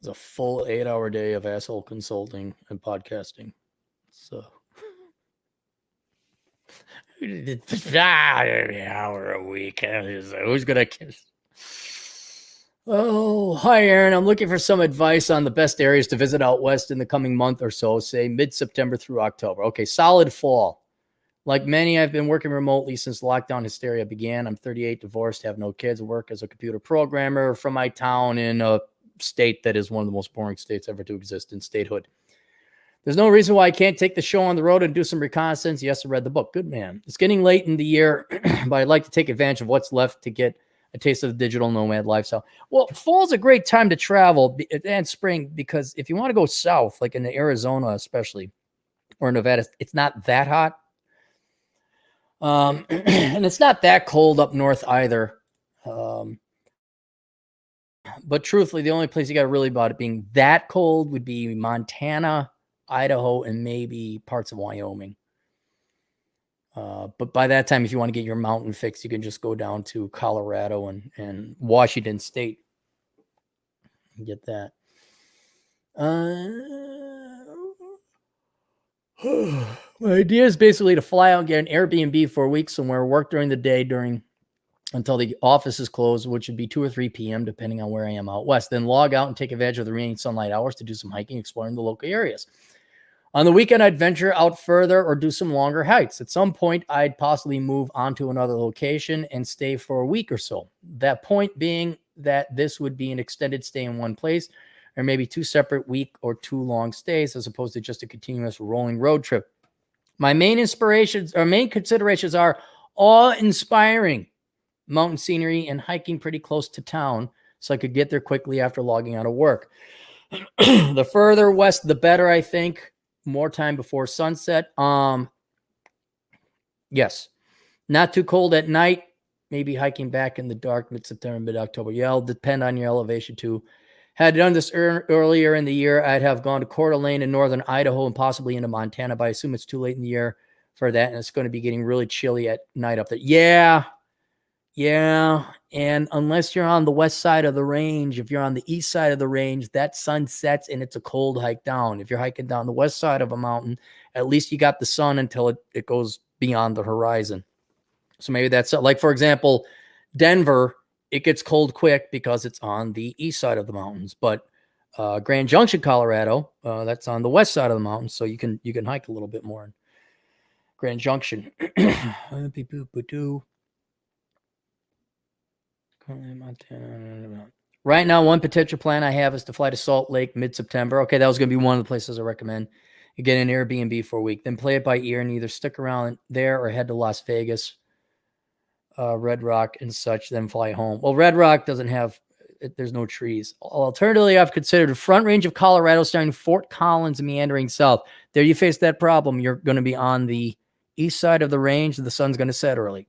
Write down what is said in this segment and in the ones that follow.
It's a full 8-hour day of asshole consulting and podcasting. So an hour a week. Who's gonna kiss? Oh, hi, Aaron. I'm looking for some advice on the best areas to visit out west in the coming month or so, say mid-September through October. Okay, solid fall. Like many, I've been working remotely since lockdown hysteria began. I'm 38, divorced, have no kids, work as a computer programmer from my town in a state that is one of the most boring states ever to exist in statehood. There's no reason why I can't take the show on the road and do some reconnaissance. Yes, I read the book. Good man. It's getting late in the year, but I'd like to take advantage of what's left to get a taste of the digital nomad lifestyle. Well, fall's a great time to travel, and spring, because if you want to go south, like in Arizona especially, or Nevada, it's not that hot. And it's not that cold up north either. But truthfully, the only place you got to really about it being that cold would be Montana, Idaho, and maybe parts of Wyoming. But by that time, if you want to get your mountain fix, you can just go down to Colorado and Washington State and get that. My idea is basically to fly out and get an Airbnb for a week somewhere, work during the day until the office is closed, which would be 2 or 3 p.m., depending on where I am out west. Then log out and take advantage of the remaining sunlight hours to do some hiking, exploring the local areas. On the weekend, I'd venture out further or do some longer hikes. At some point, I'd possibly move on to another location and stay for a week or so. That point being that this would be an extended stay in one place, or maybe 2 separate week or 2 long stays, as opposed to just a continuous rolling road trip. My main considerations are awe-inspiring mountain scenery and hiking pretty close to town, so I could get there quickly after logging out of work. The further west, the better, I think. More time before sunset. Yes. Not too cold at night. Maybe hiking back in the dark mid-September, mid-October. Yeah, it'll depend on your elevation too. Had I done this earlier in the year, I'd have gone to Coeur d'Alene in northern Idaho and possibly into Montana, but I assume it's too late in the year for that, and it's going to be getting really chilly at night up there. Yeah, and unless you're on the west side of the range, if you're on the east side of the range, that sun sets and it's a cold hike down. If you're hiking down the west side of a mountain, at least you got the sun until it goes beyond the horizon. So maybe that's like, for example, Denver, it gets cold quick because it's on the east side of the mountains. But Grand Junction, Colorado, that's on the west side of the mountains, so you can hike a little bit more in Grand Junction. Right now, one potential plan I have is to fly to Salt Lake mid-September. Okay, that was going to be one of the places I recommend. You get an Airbnb for a week, then play it by ear and either stick around there or head to Las Vegas, Red Rock and such, then fly home. Well, Red Rock doesn't have, there's no trees. Alternatively, I've considered the front range of Colorado, starting Fort Collins and meandering south. There you face that problem. You're going to be on the east side of the range, and the sun's going to set early.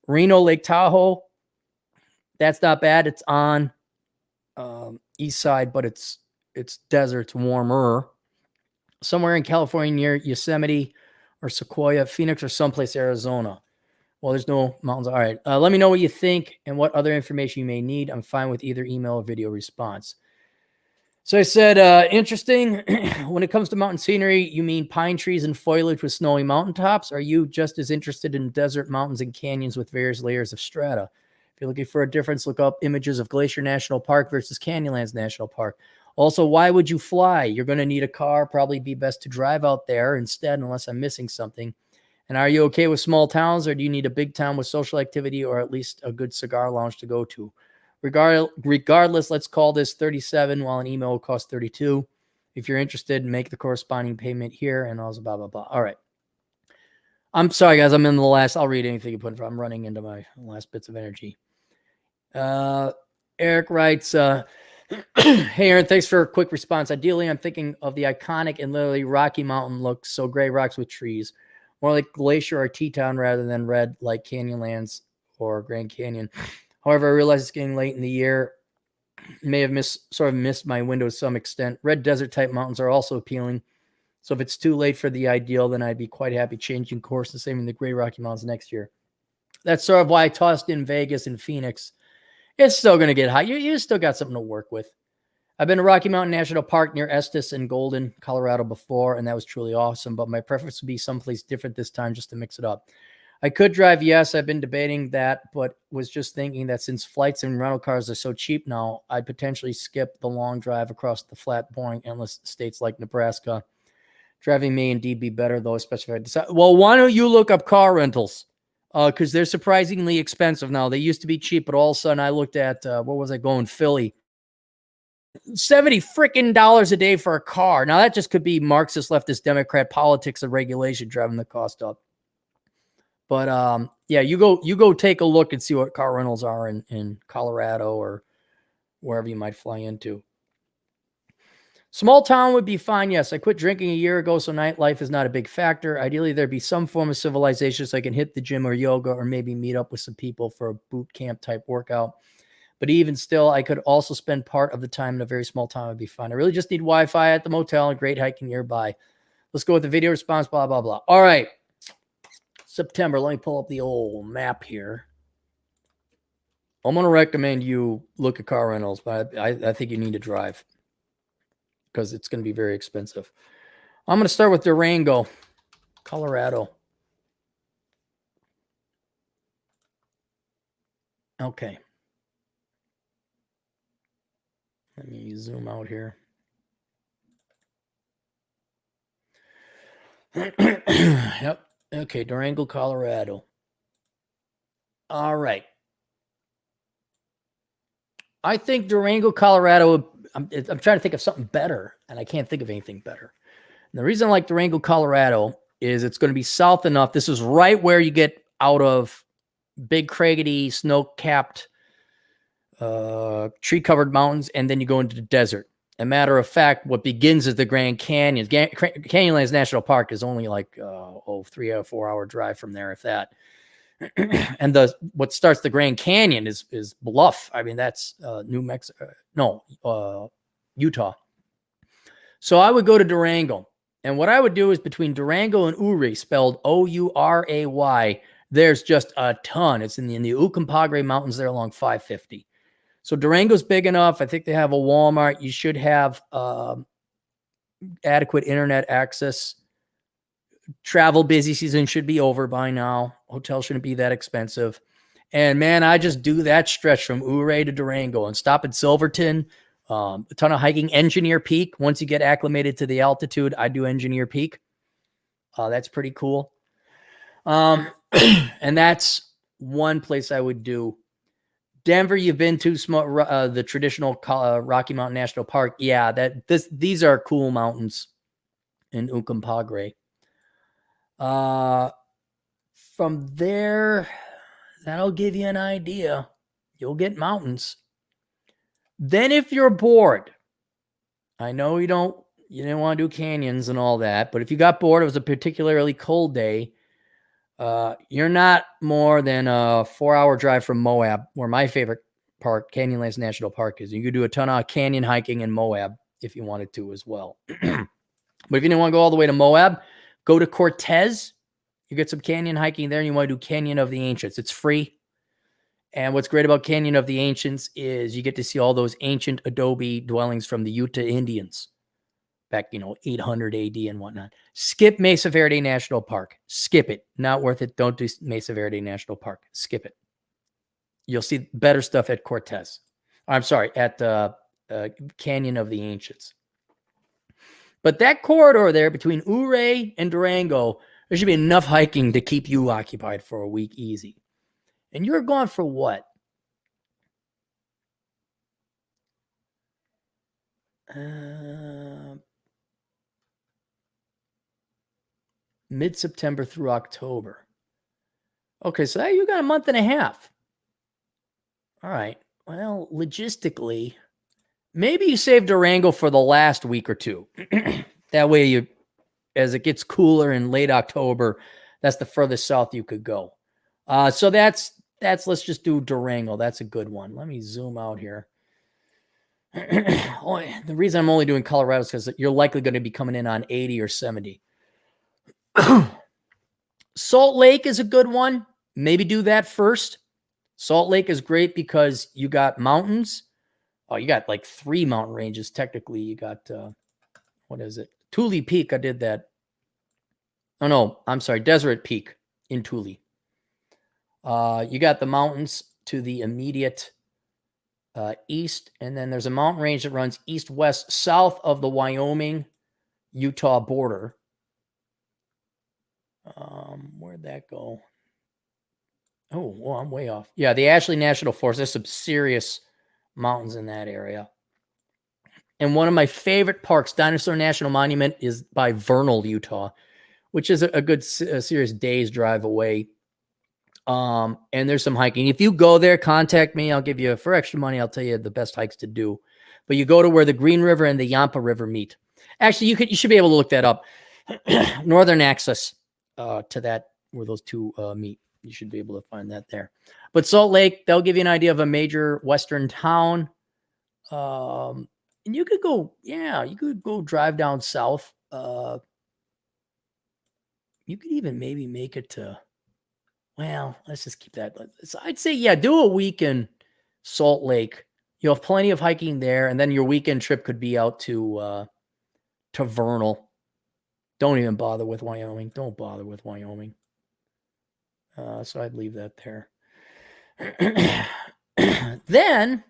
Reno, Lake Tahoe, that's not bad. It's on east side, but it's desert, it's warmer. Somewhere in California near Yosemite or Sequoia, Phoenix, or someplace Arizona. Well, there's no mountains. All right. Let me know what you think and what other information you may need. I'm fine with either email or video response. So I said, interesting. When it comes to mountain scenery, you mean pine trees and foliage with snowy mountaintops? Are you just as interested in desert mountains and canyons with various layers of strata? If you're looking for a difference, look up images of Glacier National Park versus Canyonlands National Park. Also, why would you fly? You're going to need a car. Probably be best to drive out there instead, unless I'm missing something. And are you okay with small towns, or do you need a big town with social activity or at least a good cigar lounge to go to? Regardless, let's call this 37 while an email will cost 32. If you're interested, make the corresponding payment here and also blah, blah, blah. All right. I'm sorry, guys. I'm in the last. I'll read anything you put in front. I'm running into my last bits of energy. Eric writes, hey, Aaron, thanks for a quick response. Ideally, I'm thinking of the iconic and literally Rocky Mountain look, so gray rocks with trees. More like Glacier or Teton rather than red like Canyonlands or Grand Canyon. However, I realize it's getting late in the year. May have missed my window to some extent. Red desert type mountains are also appealing. So if it's too late for the ideal, then I'd be quite happy changing course and saving the Great Rocky Mountains next year. That's sort of why I tossed in Vegas and Phoenix. It's still going to get hot. You still got something to work with. I've been to Rocky Mountain National Park near Estes and Golden, Colorado before, and that was truly awesome. But my preference would be someplace different this time just to mix it up. I could drive, yes. I've been debating that, but was just thinking that since flights and rental cars are so cheap now, I'd potentially skip the long drive across the flat, boring, endless states like Nebraska. Driving may indeed be better, though, especially if I decide. Well, why don't you look up car rentals? Because they're surprisingly expensive now. They used to be cheap, but all of a sudden I looked at, what was I going, Philly. $70 freaking dollars a day for a car. Now, that just could be Marxist, leftist, Democrat politics and regulation driving the cost up. But yeah, you go take a look and see what car rentals are in Colorado or wherever you might fly into. Small town would be fine. Yes, I quit drinking a year ago, so nightlife is not a big factor. Ideally, there'd be some form of civilization so I can hit the gym or yoga or maybe meet up with some people for a boot camp type workout. But even still, I could also spend part of the time in a very small town. Would be fun. I really just need Wi-Fi at the motel and great hiking nearby. Let's go with the video response, blah, blah, blah. All right. September. Let me pull up the old map here. I'm going to recommend you look at car rentals, but I think you need to drive because it's going to be very expensive. I'm going to start with Durango, Colorado. Okay. Let me zoom out here. Yep. Okay, Durango, Colorado. All right. I think Durango, Colorado, I'm trying to think of something better, and I can't think of anything better. And the reason I like Durango, Colorado is it's going to be south enough. This is right where you get out of big, craggy, snow-capped, tree-covered mountains, and then you go into the desert. A matter of fact, what begins is the Grand Canyon. Canyonlands National Park is only like 3 or 4 hour drive from there, if that. And what starts the Grand Canyon is Bluff. I mean, that's New Mexico. No, Utah. So I would go to Durango. And what I would do is between Durango and Ouray, spelled Ouray, there's just a ton. It's in the Uncompahgre Mountains there along 550. So Durango's big enough. I think they have a Walmart. You should have adequate internet access. Travel busy season should be over by now. Hotel shouldn't be that expensive. And man, I just do that stretch from Ouray to Durango and stop at Silverton. A ton of hiking. Engineer Peak. Once you get acclimated to the altitude, I do Engineer Peak. That's pretty cool. And that's one place I would do. Denver, you've been to the traditional Rocky Mountain National Park. Yeah, these are cool mountains in Uncompahgre. From there, that'll give you an idea. You'll get mountains. Then if you're bored, I know you didn't want to do canyons and all that, but if you got bored, it was a particularly cold day, you're not more than a 4-hour drive from Moab, where my favorite park, Canyonlands National Park, is. You could do a ton of canyon hiking in Moab if you wanted to as well. But if you didn't want to go all the way to Moab, go to Cortez. You get some canyon hiking there, and you want to do Canyon of the Ancients. It's free. And what's great about Canyon of the Ancients is you get to see all those ancient adobe dwellings from the Utah Indians back, 800 AD and whatnot. Skip Mesa Verde National Park. Skip it. Not worth it. Don't do Mesa Verde National Park. Skip it. You'll see better stuff at Cortez. I'm sorry, at Canyon of the Ancients. But that corridor there between Ouray and Durango, there should be enough hiking to keep you occupied for a week easy. And you're gone for what? Mid-September through October. Okay, so you got a month and a half. All right. Well, logistically, maybe you save Durango for the last week or two. That way, as it gets cooler in late October, that's the furthest south you could go. So that's let's just do Durango. That's a good one. Let me zoom out here. The reason I'm only doing Colorado is because you're likely going to be coming in on 80 or 70. Salt Lake is a good one. Maybe do that first. Salt Lake is great because you got mountains. Oh, you got like 3 mountain ranges. Technically, you got, what is it? Tule Peak. I did that. Oh, no, I'm sorry. Deseret Peak in Tule. You got the mountains to the immediate east, and then there's a mountain range that runs east-west south of the Wyoming-Utah border. Where'd that go? Oh, well, I'm way off. Yeah, the Ashley National Forest. There's some serious mountains in that area. And one of my favorite parks, Dinosaur National Monument, is by Vernal, Utah, which is a good serious day's drive away. And there's some hiking. If you go there, contact me. I'll give you, for extra money, I'll tell you the best hikes to do. But you go to where the Green River and the Yampa River meet. Actually, you should be able to look that up. Northern access to that, where those two meet. You should be able to find that there. But Salt Lake, they'll give you an idea of a major Western town. And you could go, you could go drive down south. You could even maybe make it to, well, let's just keep that. So I'd say, do a week in Salt Lake. You'll have plenty of hiking there. And then your weekend trip could be out to Vernal. Don't even bother with Wyoming. Don't bother with Wyoming. So I'd leave that there. Then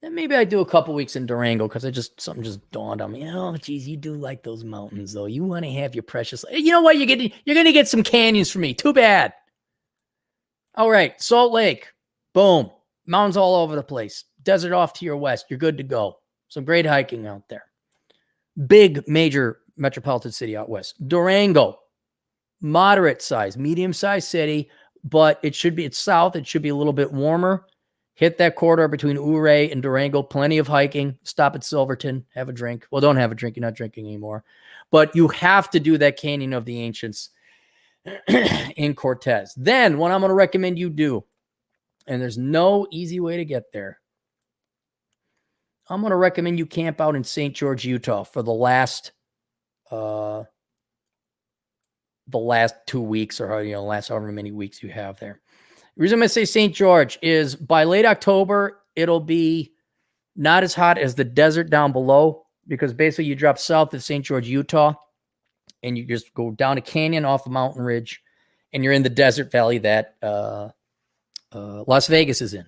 maybe I do a couple weeks in Durango because something just dawned on me. Oh, geez, you do like those mountains, though. You want to have your precious. You know what? You're going to get some canyons from me. Too bad. All right, Salt Lake. Boom. Mountains all over the place. Desert off to your west. You're good to go. Some great hiking out there. Big, major metropolitan city out west. Durango. Moderate size, medium size city, but it's south. It should be a little bit warmer. Hit that corridor between Ouray and Durango. Plenty of hiking. Stop at Silverton. Have a drink. Well, don't have a drink. You're not drinking anymore. But you have to do that Canyon of the Ancients in Cortez. Then what I'm going to recommend you do, and there's no easy way to get there, I'm going to recommend you camp out in St. George, Utah for the last 2 weeks, or last however many weeks you have there. The reason I'm going to say St. George is by late October, it'll be not as hot as the desert down below, because basically you drop south of St. George, Utah, and you just go down a canyon off a mountain ridge, and you're in the desert valley that Las Vegas is in.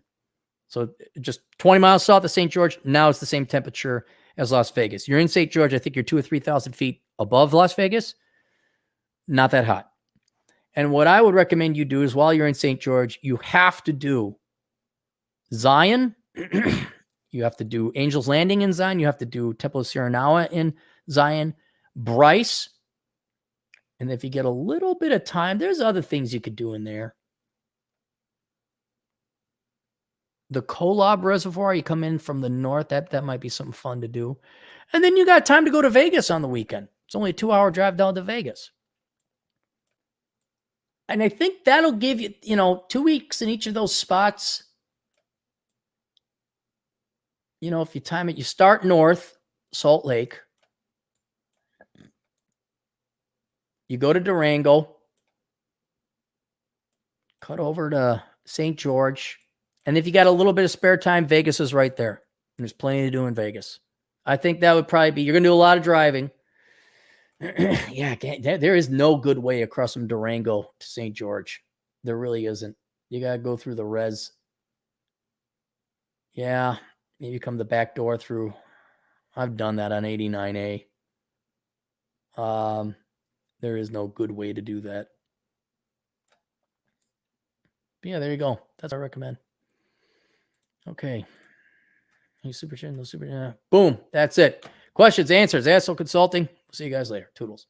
So just 20 miles south of St. George, now it's the same temperature as Las Vegas. You're in St. George, I think you're 2,000 or 3,000 feet above Las Vegas. Not that hot. And what I would recommend you do is while you're in St. George, you have to do Zion. You have to do Angel's Landing in Zion. You have to do Temple of Sirinawa in Zion. Bryce. And if you get a little bit of time, there's other things you could do in there. The Kolob Reservoir, you come in from the north. That might be something fun to do. And then you got time to go to Vegas on the weekend. It's only a 2-hour drive down to Vegas. And I think that'll give you, 2 weeks in each of those spots. If you time it, you start north, Salt Lake. You go to Durango. Cut over to St. George. And if you got a little bit of spare time, Vegas is right there. And there's plenty to do in Vegas. I think that would probably be, you're going to do a lot of driving. There is no good way across from Durango to St. George. There really isn't. You got to go through the res. Yeah, maybe come the back door through. I've done that on 89A. There is no good way to do that. But yeah, there you go. That's what I recommend. Okay. You super chat, no super. Boom. That's it. Questions, answers, Asshole Consulting. See you guys later. Toodles.